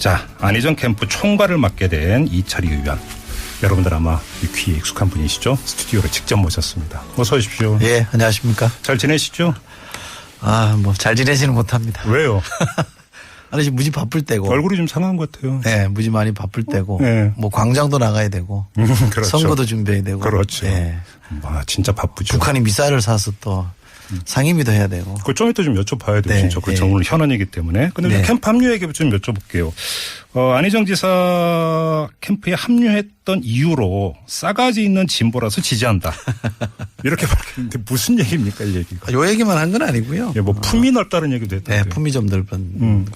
자, 안희정 캠프 총괄을 맡게 된 이철희 의원. 여러분들 아마 이 귀에 익숙한 분이시죠? 스튜디오로 직접 모셨습니다. 어서 오십시오. 예, 안녕하십니까. 잘 지내시죠? 뭐 잘 지내지는 못합니다. 왜요? 아니 지금 무지 바쁠 때고. 얼굴이 좀 상한 것 같아요. 네, 무지 많이 바쁠 때고. 네. 뭐 광장도 나가야 되고. 그렇죠. 선거도 준비해야 되고. 그렇죠. 네. 와, 진짜 바쁘죠. 북한이 미사일을 사서 또 상임위도 해야 되고. 그걸 좀 이따 좀 여쭤봐야 돼요. 네, 진짜 그 오늘 현안이기 때문에. 근데 네. 캠프 합류 얘기 좀 여쭤볼게요. 안희정 지사 캠프에 합류했던 이유로 싸가지 있는 진보라서 지지한다. 이렇게 밝혔는데 무슨 얘기입니까, 이 얘기가? 요 얘기만 한 건 아니고요. 예, 뭐 품이 넓다는 얘기도 했던데. 네, 품이 좀 넓은.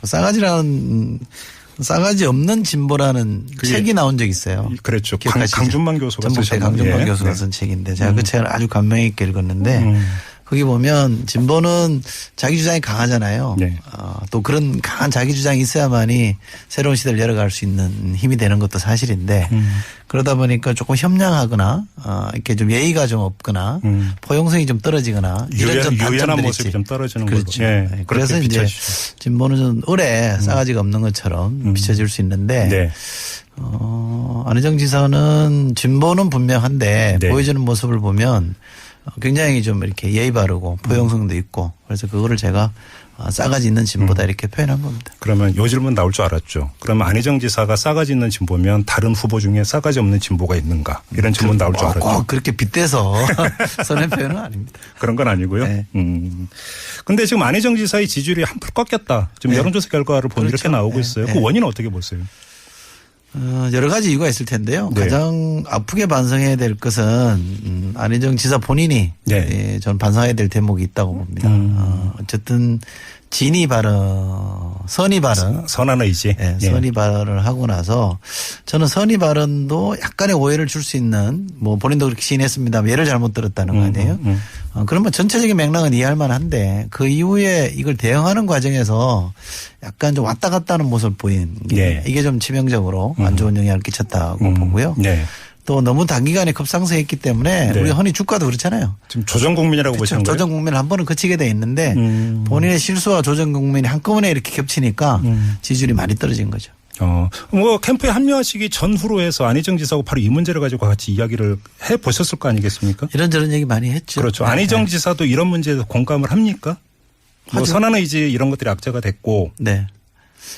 싸가지 없는 진보라는 책이 나온 적이 있어요. 그랬죠. 기억하시죠? 강준만 교수가 전북대 강준만 교수가 쓴 책인데 제가 그 책을 아주 감명 있게 읽었는데 거기 보면 진보는 자기 주장이 강하잖아요. 네. 또 그런 강한 자기 주장이 있어야만이 새로운 시대를 열어갈 수 있는 힘이 되는 것도 사실인데 그러다 보니까 조금 협량하거나 이렇게 좀 예의가 좀 없거나 포용성이 좀 떨어지거나 이런 유연한 모습이 좀 떨어지는 그렇죠. 걸로. 예, 네. 그래서 이제 진보는 좀 오래 싸가지가 없는 것처럼 비춰질 수 있는데 네. 안희정 지사는 진보는 분명한데 네. 보여주는 모습을 보면 굉장히 좀 이렇게 예의 바르고 포용성도 있고 그래서 그거를 제가 싸가지 있는 진보다 이렇게 표현한 겁니다. 그러면 요 질문 나올 줄 알았죠. 그러면 안희정 지사가 싸가지 있는 진보면 다른 후보 중에 싸가지 없는 진보가 있는가 이런 질문 나올 줄 알았죠. 꼭 그렇게 빗대서 선의 표현은 아닙니다. 그런 건 아니고요. 네. 근데 지금 안희정 지사의 지지율이 한풀 꺾였다. 지금 네. 여론조사 결과를 보면 그렇죠. 이렇게 나오고 네. 있어요. 네. 그 원인은 어떻게 보세요? 여러 가지 이유가 있을 텐데요. 네. 가장 아프게 반성해야 될 것은 안희정 지사 본인이 네. 저는 반성해야 될 대목이 있다고 봅니다. 어쨌든 진의 발언, 선의 발언. 선한 의지. 네, 선의 발언을 하고 나서 저는 선의 발언도 약간의 오해를 줄 수 있는 뭐 본인도 그렇게 시인했습니다만 예를 잘못 들었다는 거 아니에요. 그러면 전체적인 맥락은 이해할 만한데 그 이후에 이걸 대응하는 과정에서 약간 좀 왔다 갔다 하는 모습을 보인 게 네. 이게 좀 치명적으로 안 좋은 영향을 끼쳤다고 보고요. 네. 또 너무 단기간에 급상승했기 때문에 네. 우리 허니 주가도 그렇잖아요. 지금 조정국민이라고 보시는 거예요? 조정국민을 한 번은 거치게 돼 있는데 본인의 실수와 조정국민이 한꺼번에 이렇게 겹치니까 지지율이 많이 떨어진 거죠. 뭐 캠프에 합류하시기 전후로 해서 안희정 지사하고 바로 이 문제를 가지고 같이 이야기를 해 보셨을 거 아니겠습니까? 이런저런 얘기 많이 했죠. 그렇죠. 네. 안희정 지사도 이런 문제에 공감을 합니까? 뭐 선한 의지 이런 것들이 악재가 됐고. 네.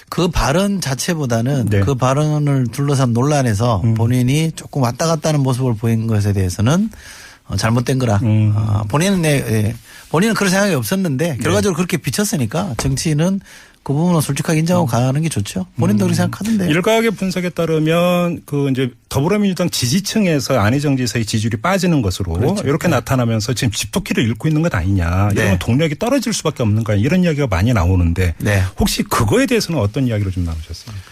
그 발언 자체보다는 네. 그 발언을 둘러싼 논란에서 본인이 조금 왔다 갔다 하는 모습을 보인 것에 대해서는 잘못된 거라. 본인은 그런 생각이 없었는데 결과적으로 그렇게 비쳤으니까 정치인은 그 부분은 솔직하게 인정하고 가는 게 좋죠. 본인도 그렇게 생각하던데요. 일각의 분석에 따르면 그 이제 더불어민주당 지지층에서 안희정 지사의 지지율이 빠지는 것으로 그렇죠. 이렇게 나타나면서 지금 집토끼를 잃고 있는 것 아니냐. 네. 이러면 동력이 떨어질 수밖에 없는 거야. 이런 이야기가 많이 나오는데 네. 혹시 그거에 대해서는 어떤 이야기를 좀 나누셨습니까?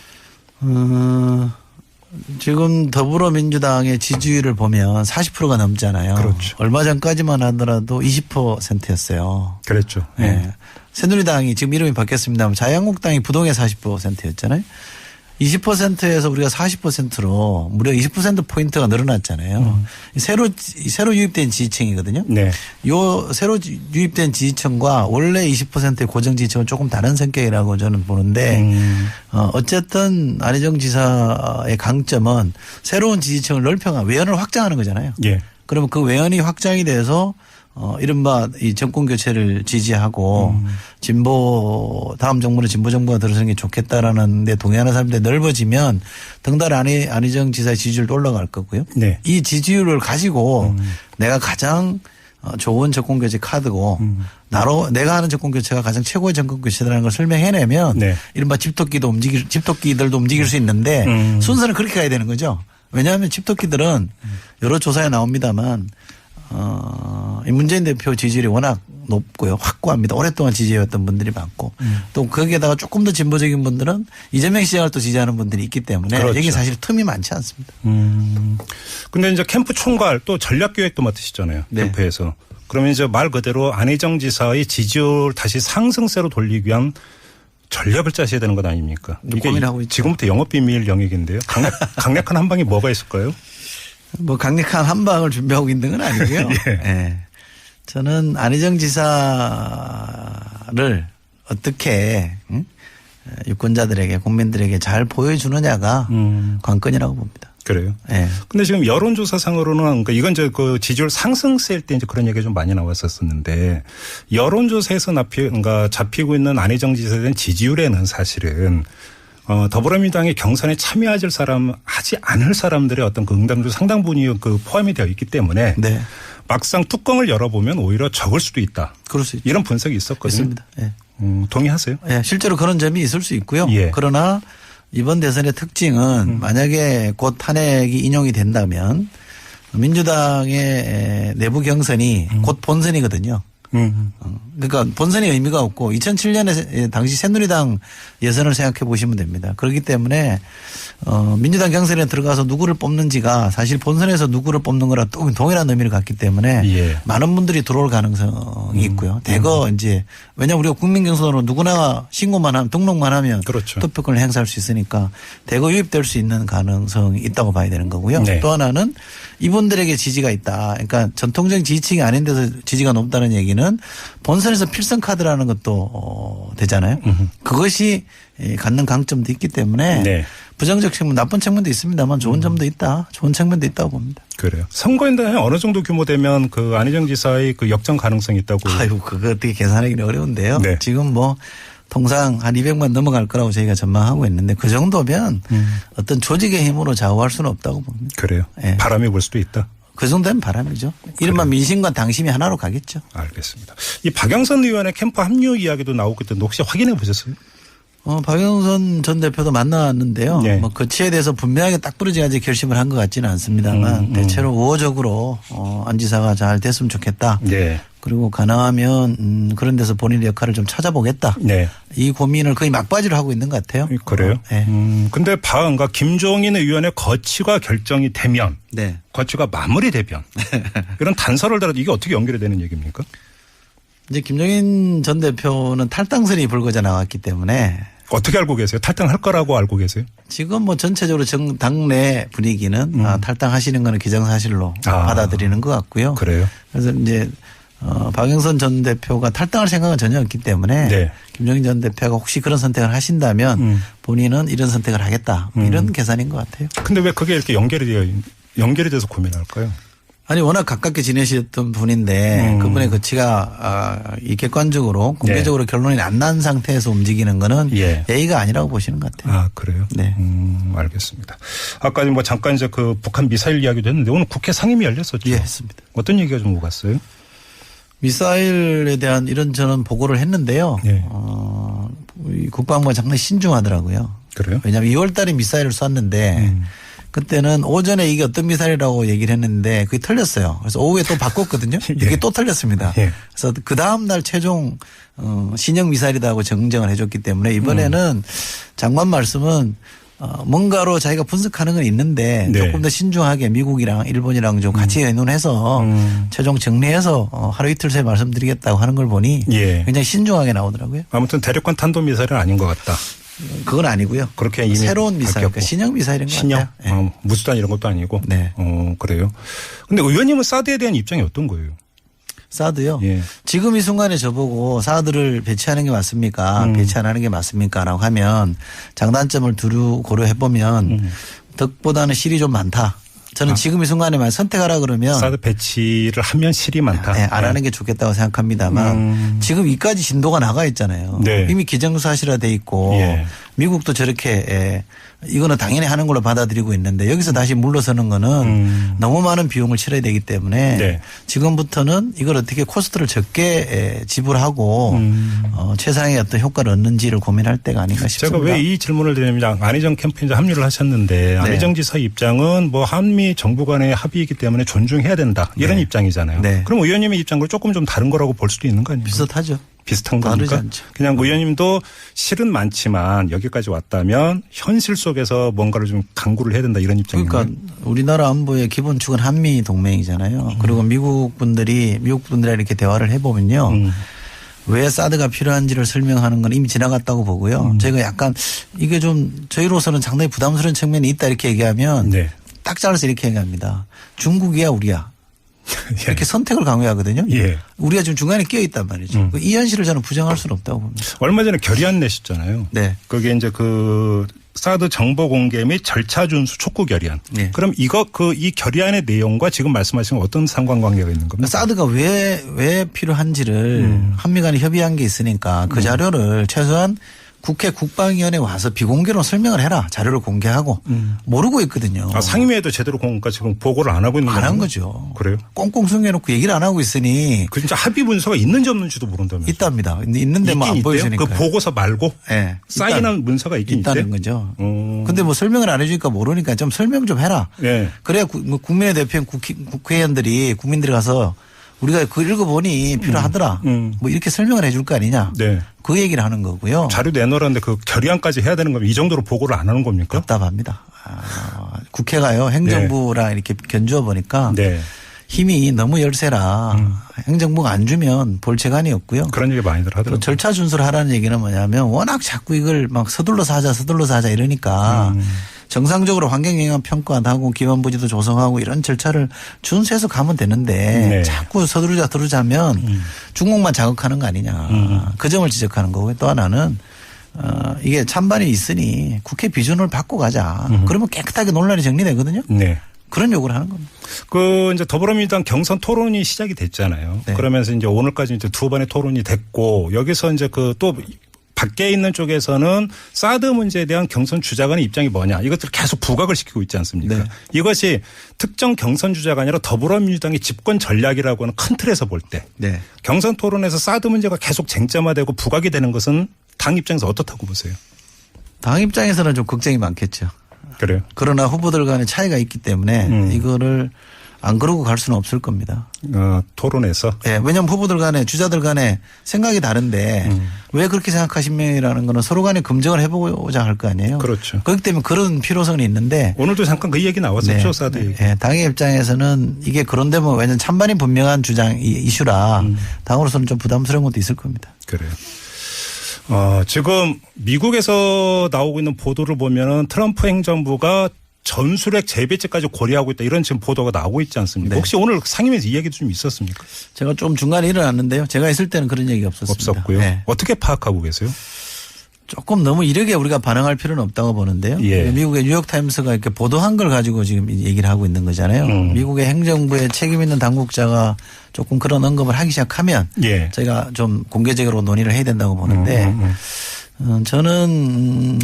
지금 더불어민주당의 지지율을 보면 40%가 넘잖아요. 그렇죠. 얼마 전까지만 하더라도 20%였어요. 그랬죠. 네. 새누리당이 지금 이름이 바뀌었습니다만 자유한국당이 부동의 40%였잖아요. 20%에서 우리가 40%로 무려 20%포인트가 늘어났잖아요. 새로 유입된 지지층이거든요. 네. 요 새로 유입된 지지층과 원래 20%의 고정 지지층은 조금 다른 성격이라고 저는 보는데 어쨌든 안희정 지사의 강점은 새로운 지지층을 넓혀가 외연을 확장하는 거잖아요. 예. 그러면 그 외연이 확장이 돼서 이른바 이 정권 교체를 지지하고 진보 다음 정부는 진보 정부가 들어서는 게 좋겠다라는 데 동의하는 사람들이 넓어지면 덩달아 안희정 지사의 지지율도 올라갈 거고요. 네. 이 지지율을 가지고 내가 가장 좋은 정권 교체 카드고 내가 하는 정권 교체가 가장 최고의 정권 교체라는 걸 설명해내면 네. 이른바 집토끼들도 움직일 수 있는데 순서는 그렇게 가야 되는 거죠. 왜냐하면 집토끼들은 여러 조사에 나옵니다만 이 문재인 대표 지지율이 워낙 높고요. 확고합니다. 오랫동안 지지해왔던 분들이 많고 또 거기에다가 조금 더 진보적인 분들은 이재명 시장을 또 지지하는 분들이 있기 때문에 그렇죠. 여기 사실 틈이 많지 않습니다. 근데 이제 캠프 총괄 또 전략기획도 맡으시잖아요. 네. 캠프에서. 그러면 이제 말 그대로 안희정 지사의 지지율 다시 상승세로 돌리기 위한 전략을 짜셔야 되는 것 아닙니까? 이게 고민하고 있죠. 지금부터 영업비밀 영역인데요. 강력한 한 방이 뭐가 있을까요? 뭐 강력한 한 방을 준비하고 있는 건 아니고요. 예. 네. 저는 안희정 지사를 어떻게 유권자들에게 국민들에게 잘 보여주느냐가 관건이라고 봅니다. 그래요. 예. 근데 지금 여론조사상으로는 그러니까 이건 이제 그 지지율 상승세일 때 이제 그런 얘기가 좀 많이 나왔었는데 여론조사에서 그러니까 잡히고 있는 안희정 지사에 대한 지지율에는 사실은 더불어민주당의 경선에 참여하지 않을 사람들의 어떤 그 응답도 상당 부분이 그 포함이 되어 있기 때문에 네. 막상 뚜껑을 열어보면 오히려 적을 수도 있다. 그럴 수 있죠. 이런 분석이 있었거든요. 있습니다. 예. 동의하세요? 예, 실제로 그런 점이 있을 수 있고요. 예. 그러나 이번 대선의 특징은 만약에 곧 탄핵이 인용이 된다면 민주당의 내부 경선이 곧 본선이거든요. 그러니까 본선의 의미가 없고 2007년에 당시 새누리당 예선을 생각해 보시면 됩니다. 그렇기 때문에 민주당 경선에 들어가서 누구를 뽑는지가 사실 본선에서 누구를 뽑는 거랑 동일한 의미를 갖기 때문에 예. 많은 분들이 들어올 가능성이 있고요. 대거 이제 왜냐하면 우리가 국민 경선으로 누구나 신고만 하면 등록만 하면 그렇죠. 투표권을 행사할 수 있으니까 대거 유입될 수 있는 가능성이 있다고 봐야 되는 거고요. 네. 또 하나는 이분들에게 지지가 있다. 그러니까 전통적인 지지층이 아닌 데서 지지가 높다는 얘기는 본선에서 필승 카드라는 것도 되잖아요. 그것이 갖는 강점도 있기 때문에 네. 부정적 측면, 나쁜 측면도 있습니다만 좋은 점도 있다. 좋은 측면도 있다고 봅니다. 그래요. 선거인단에 어느 정도 규모 되면 그 안희정 지사의 그 역전 가능성이 있다고. 아유, 그거 어떻게 계산하기는 어려운데요. 네. 지금 뭐 통상 한 200만 넘어갈 거라고 저희가 전망하고 있는데 그 정도면 어떤 조직의 힘으로 좌우할 수는 없다고 봅니다. 그래요. 네. 바람이 불 수도 있다. 그 정도면 바람이죠. 이른바 민심과 당심이 하나로 가겠죠. 알겠습니다. 이 박영선 의원의 캠프 합류 이야기도 나오고 있던데 혹시 확인해 보셨어요? 박영선 전 대표도 만났는데요. 네. 뭐 거치에 대해서 분명하게 딱 부러지게 결심을 한 것 같지는 않습니다만 대체로 우호적으로 안 지사가 잘 됐으면 좋겠다. 네. 그리고 가능하면 그런 데서 본인의 역할을 좀 찾아보겠다. 네. 이 고민을 거의 막바지로 하고 있는 것 같아요. 그래요? 네. 근데 그러니까 김종인 의원의 거취가 결정이 되면 네. 거취가 마무리되면 이런 단서를 달아도 이게 어떻게 연결이 되는 얘기입니까? 이제 김종인 전 대표는 탈당설이 불거져 나왔기 때문에 어떻게 알고 계세요? 탈당할 거라고 알고 계세요? 지금 뭐 전체적으로 당내 분위기는 탈당하시는 거는 기정사실로 받아들이는 것 같고요. 그래요? 그래서 이제 박영선 전 대표가 탈당할 생각은 전혀 없기 때문에 네. 김종인 전 대표가 혹시 그런 선택을 하신다면 본인은 이런 선택을 하겠다. 이런 계산인 것 같아요. 근데 왜 그게 이렇게 연결이 돼서 고민할까요? 아니 워낙 가깝게 지내셨던 분인데 그분의 거취가 이 객관적으로 공개적으로 결론이 안 난 상태에서 움직이는 거는 예. 예의가 아니라고 보시는 것 같아요. 아, 그래요? 네. 알겠습니다. 아까 뭐 잠깐 이제 그 북한 미사일 이야기도 했는데 오늘 국회 상임위 열렸었죠? 예, 했습니다. 어떤 얘기가 좀 오갔어요? 미사일에 대한 이런 저는 보고를 했는데요. 예. 이 국방부가 상당히 신중하더라고요. 그래요? 왜냐하면 2월 달에 미사일을 쐈는데 그때는 오전에 이게 어떤 미사일이라고 얘기를 했는데 그게 틀렸어요. 그래서 오후에 또 바꿨거든요. 이게 예. 또 틀렸습니다. 예. 그래서 그 다음날 최종 신형 미사일이라고 정정을 해줬기 때문에 이번에는 장관 말씀은 뭔가로 자기가 분석하는 건 있는데 네. 조금 더 신중하게 미국이랑 일본이랑 좀 같이 의논해서 최종 정리해서 하루 이틀 새에 말씀드리겠다고 하는 걸 보니 예. 굉장히 신중하게 나오더라고요. 아무튼 대륙간 탄도미사일은 아닌 것 같다. 그건 아니고요. 그렇게 이미 새로운 미사일, 바뀌었고. 그러니까 신형 미사일인 것 신형? 같아요. 네. 무수단 이런 것도 아니고. 네. 그래요. 근데 의원님은 사드에 대한 입장이 어떤 거예요? 사드요. 예. 지금 이 순간에 저보고 사드를 배치하는 게 맞습니까? 배치 안 하는 게 맞습니까?라고 하면 장단점을 두루 고려해 보면 덕보다는 실이 좀 많다. 저는 지금 이 순간에만 선택하라 그러면 사드 배치를 하면 실이 많다. 네, 안 하는 게 좋겠다고 생각합니다만 지금 이까지 진도가 나가 있잖아요. 네. 이미 기정사실화 돼 있고 예. 미국도 저렇게 이거는 당연히 하는 걸로 받아들이고 있는데 여기서 다시 물러서는 거는 너무 많은 비용을 치러야 되기 때문에 네. 지금부터는 이걸 어떻게 코스트를 적게 지불하고 최상의 어떤 효과를 얻는지를 고민할 때가 아닌가 싶습니다. 제가 왜 이 질문을 드리냐면 안희정 캠프에 이제 합류를 하셨는데 안희정 지사 입장은 뭐 한미 정부 간의 합의이기 때문에 존중해야 된다 이런 네. 입장이잖아요. 네. 그럼 의원님의 입장과 조금 좀 다른 거라고 볼 수도 있는 거 아니에요? 비슷하죠. 비슷한 다르지 겁니까? 않죠. 그냥 의원님도 실은 많지만 여기까지 왔다면 현실 속에서 뭔가를 좀 강구를 해야 된다 이런 입장이에요. 그러니까 우리나라 안보의 기본축은 한미 동맹이잖아요. 그리고 미국 분들이 이렇게 대화를 해보면요. 왜 사드가 필요한지를 설명하는 건 이미 지나갔다고 보고요. 저희가 약간 이게 좀 저희로서는 상당히 부담스러운 측면이 있다 이렇게 얘기하면 네. 딱 잘라서 이렇게 얘기합니다. 중국이야 우리야. 이렇게 선택을 강요하거든요. 예. 우리가 지금 중간에 끼어 있단 말이죠. 이 현실을 저는 부정할 수는 없다고 봅니다. 얼마 전에 결의안 내셨잖아요. 네. 그게 이제 그 사드 정보 공개 및 절차 준수 촉구 결의안. 네. 그럼 이 결의안의 내용과 지금 말씀하신 어떤 상관관계가 있는 겁니까? 사드가 왜 필요한지를 한미 간에 협의한 게 있으니까 그 자료를 최소한 국회 국방위원회 와서 비공개로 설명을 해라. 자료를 공개하고 모르고 있거든요. 아, 상임위에도 제대로 공까 지금 보고를 안 하고 있는 거예요? 안 한 거죠. 그래요? 꽁꽁 숨겨놓고 얘기를 안 하고 있으니. 그 진짜 합의 문서가 있는지 없는지도 모른다면서요? 있답니다. 있는데 뭐 안 보여주니까. 그 보고서 말고? 네. 사인한 문서가 있긴 있다는 거죠. 근데 뭐 설명을 안 해주니까 모르니까 좀 설명 좀 해라. 네. 그래야 국민의 대표인 국회의원들이 국민들이 가서 우리가 그거 읽어보니 필요하더라. 뭐 이렇게 설명을 해줄 거 아니냐. 네. 그 얘기를 하는 거고요. 자료 내놓으라는데 그 결의안까지 해야 되는 거면 이 정도로 보고를 안 하는 겁니까? 답답합니다. 국회가요. 행정부랑 이렇게 견주어 보니까 네. 힘이 너무 열세라 행정부가 안 주면 볼체간이 없고요. 그런 얘기 많이들 하더라고요. 절차 준수를 하라는 얘기는 뭐냐면 워낙 자꾸 이걸 막 서둘러서 하자 이러니까 정상적으로 환경영향 평가하고 기반부지도 조성하고 이런 절차를 준수해서 가면 되는데 네. 자꾸 서두르자면 중국만 자극하는 거 아니냐. 그 점을 지적하는 거고요. 또 하나는 이게 찬반이 있으니 국회 비준을 바꿔 가자. 그러면 깨끗하게 논란이 정리되거든요. 네. 그런 요구를 하는 겁니다. 그 이제 더불어민주당 경선 토론이 시작이 됐잖아요. 네. 그러면서 이제 오늘까지 이제 두 번의 토론이 됐고 여기서 이제 그 또 밖에 있는 쪽에서는 사드 문제에 대한 경선 주자간의 입장이 뭐냐 이것들을 계속 부각을 시키고 있지 않습니까? 네. 이것이 특정 경선 주자가 아니라 더불어민주당의 집권 전략이라고 하는 큰 틀에서 볼 때 네. 경선 토론에서 사드 문제가 계속 쟁점화되고 부각이 되는 것은 당 입장에서 어떻다고 보세요? 당 입장에서는 좀 걱정이 많겠죠. 그래요? 그러나 후보들 간의 차이가 있기 때문에 이거를 안 그러고 갈 수는 없을 겁니다. 토론에서? 네, 왜냐하면 후보들 간에 주자들 간에 생각이 다른데 왜 그렇게 생각하시면이라는 거는 서로 간에 검증을 해보자 할 거 아니에요. 그렇죠. 그렇기 때문에 그런 필요성이 있는데. 오늘도 잠깐 그 얘기 나왔었죠. 네, 사드 얘기. 네, 당의 입장에서는 이게 그런데 뭐 왜냐하면 찬반이 분명한 이슈라 당으로서는 좀 부담스러운 것도 있을 겁니다. 그래요. 지금 미국에서 나오고 있는 보도를 보면은 트럼프 행정부가 전술핵 재배치까지 고려하고 있다 이런 지금 보도가 나오고 있지 않습니까? 네. 혹시 오늘 상임위에서 이 얘기도 좀 있었습니까? 제가 좀 중간에 일어났는데요. 제가 있을 때는 그런 얘기 없었습니다. 없었고요. 네. 어떻게 파악하고 계세요? 조금 너무 이르게 우리가 반응할 필요는 없다고 보는데요. 예. 미국의 뉴욕타임스가 이렇게 보도한 걸 가지고 지금 얘기를 하고 있는 거잖아요. 미국의 행정부에 책임 있는 당국자가 조금 그런 언급을 하기 시작하면 예. 저희가 좀 공개적으로 논의를 해야 된다고 보는데 저는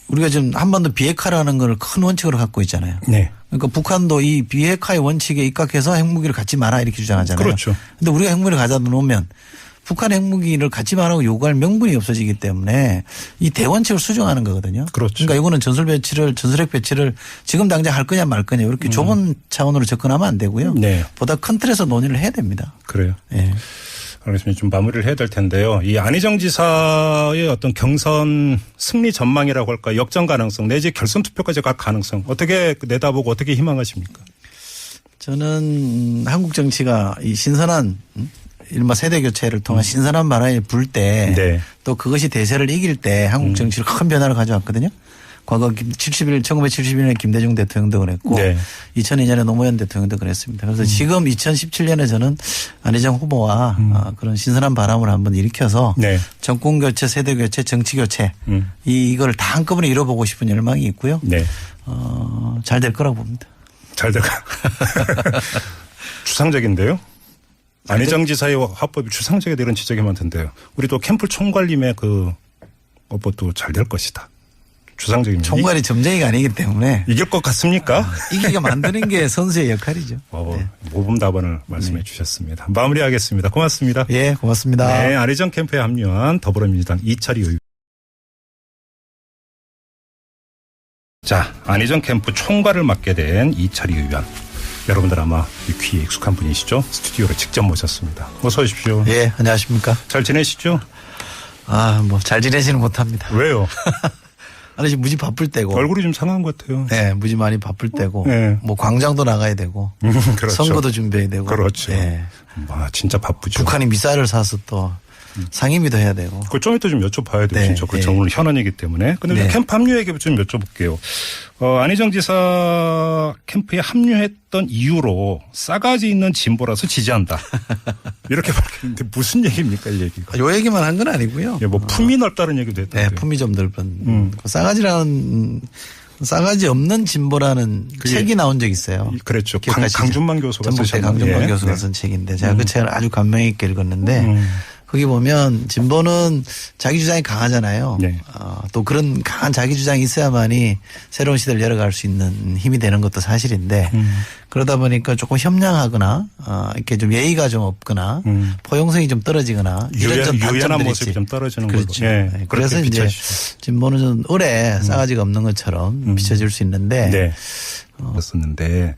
우리가 지금 한반도 비핵화라는 걸 큰 원칙으로 갖고 있잖아요. 네. 그러니까 북한도 이 비핵화의 원칙에 입각해서 핵무기를 갖지 마라 이렇게 주장하잖아요. 그렇죠. 그런데 우리가 핵무기를 가져다 놓으면 북한 핵무기를 갖지 말라고 요구할 명분이 없어지기 때문에 이 대원칙을 수정하는 거거든요. 그렇죠. 그러니까 이거는 전술핵 배치를 지금 당장 할 거냐 말 거냐 이렇게 좁은 차원으로 접근하면 안 되고요. 네. 보다 큰 틀에서 논의를 해야 됩니다. 그래요. 네. 알겠습니다. 좀 마무리를 해야 될 텐데요. 이 안희정 지사의 어떤 경선 승리 전망이라고 할까 역전 가능성 내지 결선 투표까지 갈 가능성 어떻게 내다보고 어떻게 희망하십니까? 저는 한국 정치가 이 신선한 일마 세대 교체를 통한 신선한 바람이 불 때 또 네. 그것이 대세를 이길 때 한국 정치를 큰 변화를 가져왔거든요. 과거 1971년에 김대중 대통령도 그랬고 네. 2002년에 노무현 대통령도 그랬습니다. 그래서 지금 2017년에 저는 안희정 후보와 그런 신선한 바람을 한번 일으켜서 네. 정권 교체, 세대 교체, 정치 교체 이걸 다 한꺼번에 이뤄보고 싶은 열망이 있고요. 네. 잘 될 거라고 봅니다. 잘 될까? 추상적인데요. 안희정 지사의 화법이 추상적이다 이런 지적이 많던데요. 우리도 캠프 총괄님의 그 업보도 잘 될 것이다. 추상적입니다. 총괄이 점쟁이가 아니기 때문에. 이길 것 같습니까? 이기게 만드는 게 선수의 역할이죠. 네. 모범 답안을 말씀해 주셨습니다. 마무리하겠습니다. 고맙습니다. 예, 고맙습니다. 네, 안희정 캠프에 합류한 더불어민주당 이철희 의원. 자, 안희정 캠프 총괄을 맡게 된 이철희 의원. 여러분들 아마 이 귀에 익숙한 분이시죠? 스튜디오로 직접 모셨습니다. 어서 오십시오. 예, 안녕하십니까. 잘 지내시죠? 뭐 잘 지내지는 못합니다. 왜요? 아니, 지금 무지 바쁠 때고. 얼굴이 좀 상한 것 같아요. 네, 무지 많이 바쁠 때고. 네. 뭐 광장도 나가야 되고. 그렇죠. 선거도 준비해야 되고. 그렇죠. 네. 와, 진짜 바쁘죠. 북한이 미사일을 사서 또 상임위도 해야 되고. 그걸 좀 이따 좀 여쭤봐야 돼요. 네. 진짜 그렇죠. 오늘 현안이기 때문에. 근데 네. 캠프 합류 얘기 좀 여쭤볼게요. 안희정 지사 캠프에 합류했던 이유로 싸가지 있는 진보라서 지지한다. 이렇게 밝혔는데 무슨 얘기입니까, 이 얘기가? 요 얘기만 한 건 아니고요. 예, 뭐 품이 넓다는 얘기도 했던데. 네, 품이 좀 넓은. 싸가지 없는 진보라는 책이 나온 적이 있어요. 그랬죠. 기억하시죠? 강준만 교수가 전북대 쓰셨는데. 강준만 교수가 쓴 책인데 제가 그 책을 아주 감명 있게 읽었는데 거기 보면 진보는 자기 주장이 강하잖아요. 네. 또 그런 강한 자기 주장이 있어야만이 새로운 시대를 열어갈 수 있는 힘이 되는 것도 사실인데 그러다 보니까 조금 협량하거나 이렇게 좀 예의가 좀 없거나 포용성이 좀 떨어지거나 이런 좀 유연한 단점들이 모습이 있지. 좀 떨어지는 그렇죠. 거죠. 예, 네. 그래서 이제 진보는 좀 오래 싸가지가 없는 것처럼 비춰질 수 있는데 네. 그렇었는데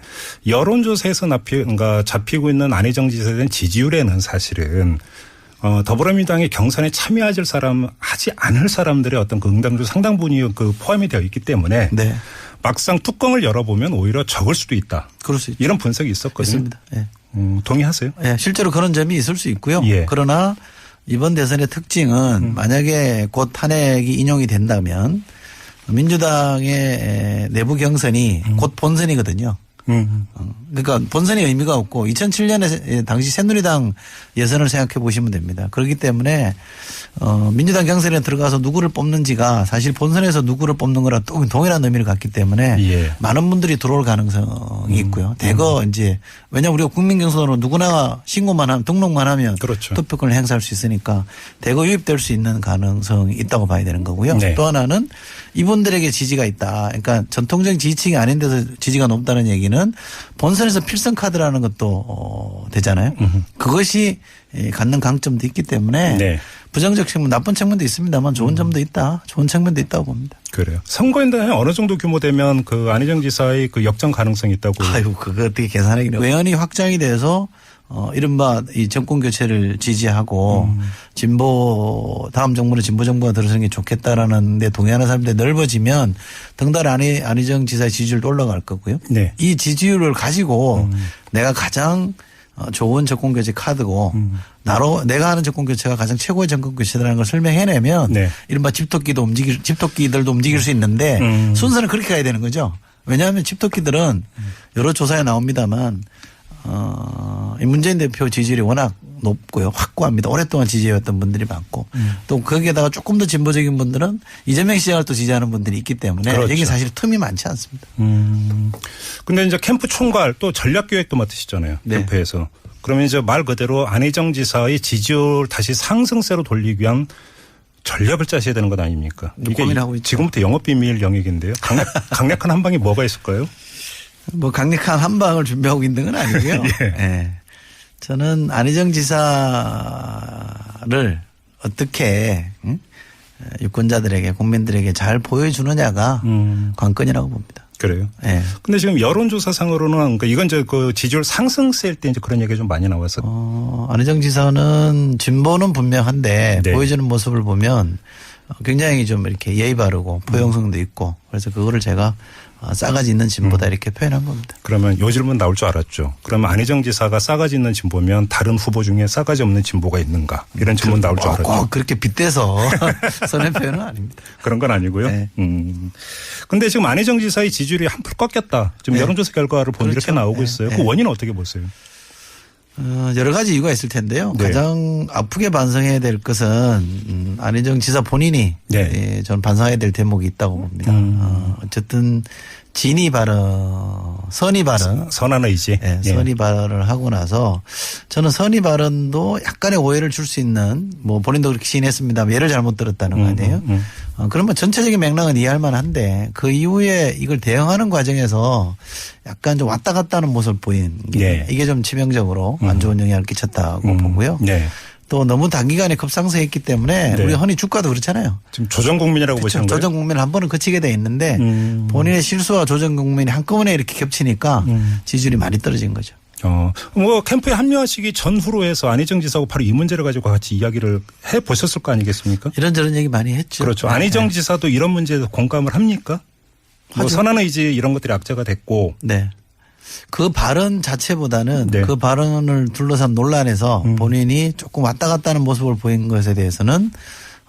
여론조사에서 잡히고 있는 안희정 지사에 대한 지지율에는 사실은 더불어민주당의 경선에 참여하지 않을 사람들의 어떤 그 응당률 상당 부분이 그 포함이 되어 있기 때문에 네. 막상 뚜껑을 열어보면 오히려 적을 수도 있다. 그럴 수 있죠. 이런 분석이 있었거든요. 있습니다. 네. 동의하세요? 네, 실제로 그런 점이 있을 수 있고요. 예. 그러나 이번 대선의 특징은 만약에 곧 탄핵이 인용이 된다면 민주당의 내부 경선이 곧 본선이거든요. 그러니까 본선의 의미가 없고 2007년에 당시 새누리당 예선을 생각해 보시면 됩니다. 그렇기 때문에 민주당 경선에 들어가서 누구를 뽑는지가 사실 본선에서 누구를 뽑는 거랑 동일한 의미를 갖기 때문에 예. 많은 분들이 들어올 가능성이 있고요. 대거 이제 왜냐하면 우리가 국민경선으로 누구나 신고만 하면 등록만 하면 그렇죠. 투표권을 행사할 수 있으니까 대거 유입될 수 있는 가능성이 있다고 봐야 되는 거고요. 네. 또 하나는 이분들에게 지지가 있다. 그러니까 전통적인 지지층이 아닌 데서 지지가 높다는 얘기는 본선에서 필승 카드라는 것도 되잖아요. 그것이 갖는 강점도 있기 때문에 네. 부정적 측면, 나쁜 측면도 있습니다만 좋은 점도 있다. 좋은 측면도 있다고 봅니다. 그래요. 선거인단에 어느 정도 규모 되면 그 안희정 지사의 그 역전 가능성이 있다고. 아유, 그거 어떻게 계산하기는. 외연이 확장이 돼서 이른바 이 정권 교체를 지지하고 진보 다음 정부는 진보 정부가 들어서는 게 좋겠다라는 데 동의하는 사람들이 넓어지면 등달아 안희정 지사의 지지율도 올라갈 거고요. 네. 이 지지율을 가지고 내가 가장 좋은 정권 교체 카드고 내가 하는 정권 교체가 가장 최고의 정권 교체라는 걸 설명해내면 네. 이른바 집토끼들도 움직일 수 있는데 순서는 그렇게 가야 되는 거죠. 왜냐하면 집토끼들은 여러 조사에 나옵니다만 이 문재인 대표 지지율이 워낙 높고요. 확고합니다. 오랫동안 지지해왔던 분들이 많고 또 거기에다가 조금 더 진보적인 분들은 이재명 시장을 또 지지하는 분들이 있기 때문에 그렇죠. 여기 사실 틈이 많지 않습니다. 근데 이제 캠프 총괄 또 전략기획도 맡으시잖아요. 네. 캠프에서. 그러면 이제 말 그대로 안희정 지사의 지지율 다시 상승세로 돌리기 위한 전략을 짜셔야 되는 것 아닙니까? 이게 고민하고 있죠. 지금부터 영업비밀 영역인데요. 강력한 한 방이 뭐가 있을까요? 뭐 강력한 한 방을 준비하고 있는 건 아니고요. 예. 예. 저는 안희정 지사를 어떻게 유권자들에게 국민들에게 잘 보여주느냐가 관건이라고 봅니다. 그래요. 예. 근데 지금 여론조사상으로는 그러니까 이건 이제 그 지지율 상승세일 때 이제 그런 얘기가 좀 많이 나왔어요. 안희정 지사는 진보는 분명한데 네. 보여주는 모습을 보면 굉장히 좀 이렇게 예의 바르고 포용성도 있고 그래서 그거를 제가 싸가지 있는 진보다 이렇게 표현한 겁니다. 그러면 요 질문 나올 줄 알았죠. 그러면 안희정 지사가 싸가지 있는 진보면 다른 후보 중에 싸가지 없는 진보가 있는가 이런 질문 나올 줄 알았죠. 꼭 그렇게 빗대서 선의 표현은 아닙니다. 그런 건 아니고요. 네. 근데 지금 안희정 지사의 지지율이 한풀 꺾였다. 지금 네. 여론조사 결과를 보면 그렇죠. 이렇게 나오고 네. 있어요. 네. 그 원인은 어떻게 보세요? 여러 가지 이유가 있을 텐데요. 네. 가장 아프게 반성해야 될 것은 안희정 지사 본인이 네. 저는 반성해야 될 대목이 있다고 봅니다. 어쨌든 선의 발언. 선한 의지. 네, 예. 선의 발언을 하고 나서 저는 선의 발언도 약간의 오해를 줄 수 있는 뭐 본인도 그렇게 시인했습니다. 예를 잘못 들었다는 거 아니에요. 그러면 전체적인 맥락은 이해할 만한데 그 이후에 이걸 대응하는 과정에서 약간 좀 왔다 갔다 하는 모습을 보인 게 네. 이게 좀 치명적으로 안 좋은 영향을 끼쳤다고 보고요. 네. 또 너무 단기간에 급상승했기 때문에 네. 우리 흔히 주가도 그렇잖아요. 지금 조정국민이라고 보시는 거예요? 조정국민을 한 번은 거치게 돼 있는데 본인의 실수와 조정국민이 한꺼번에 이렇게 겹치니까 지지율이 많이 떨어진 거죠. 뭐 캠프에 합류하시기 전후로 해서 안희정 지사하고 바로 이 문제를 가지고 같이 이야기를 해 보셨을 거 아니겠습니까? 이런저런 얘기 많이 했죠. 그렇죠. 네. 안희정 지사도 이런 문제에 공감을 합니까? 뭐 하죠. 선한 의지 이런 것들이 악재가 됐고. 네. 그 발언 자체보다는 네. 그 발언을 둘러싼 논란에서 본인이 조금 왔다 갔다 하는 모습을 보인 것에 대해서는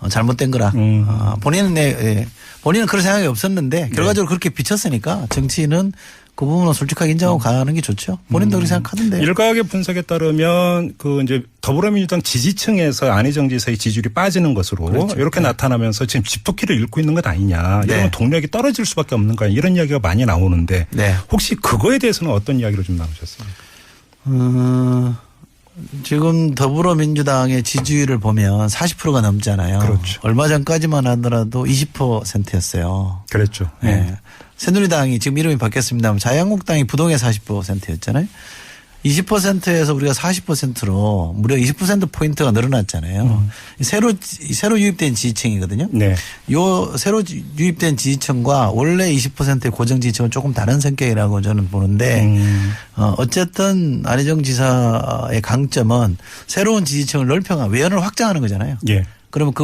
잘못된 거라. 본인은 그런 생각이 없었는데 결과적으로 그렇게 비쳤으니까 정치인은 그 부분은 솔직하게 인정하고 가는 게 좋죠. 본인도 그렇게 생각하던데. 일각의 분석에 따르면 그 이제 더불어민주당 지지층에서 안희정 지사의 지지율이 빠지는 것으로 그렇죠. 이렇게 나타나면서 지금 집토끼를 잃고 있는 것 아니냐. 네. 이러면 동력이 떨어질 수밖에 없는 거 아니냐. 이런 이야기가 많이 나오는데 네. 혹시 그거에 대해서는 어떤 이야기를 좀 나누셨습니까? 지금 더불어민주당의 지지율을 보면 40%가 넘잖아요. 그렇죠. 얼마 전까지만 하더라도 20%였어요. 그랬죠. 네. 새누리당이 지금 이름이 바뀌었습니다만 자유한국당이 부동의 40%였잖아요. 20%에서 우리가 40%로 무려 20%포인트가 늘어났잖아요. 새로 유입된 지지층이거든요. 네. 요 새로 유입된 지지층과 원래 20%의 고정 지지층은 조금 다른 성격이라고 저는 보는데 어쨌든 안희정 지사의 강점은 새로운 지지층을 넓혀가 외연을 확장하는 거잖아요. 예. 그러면 그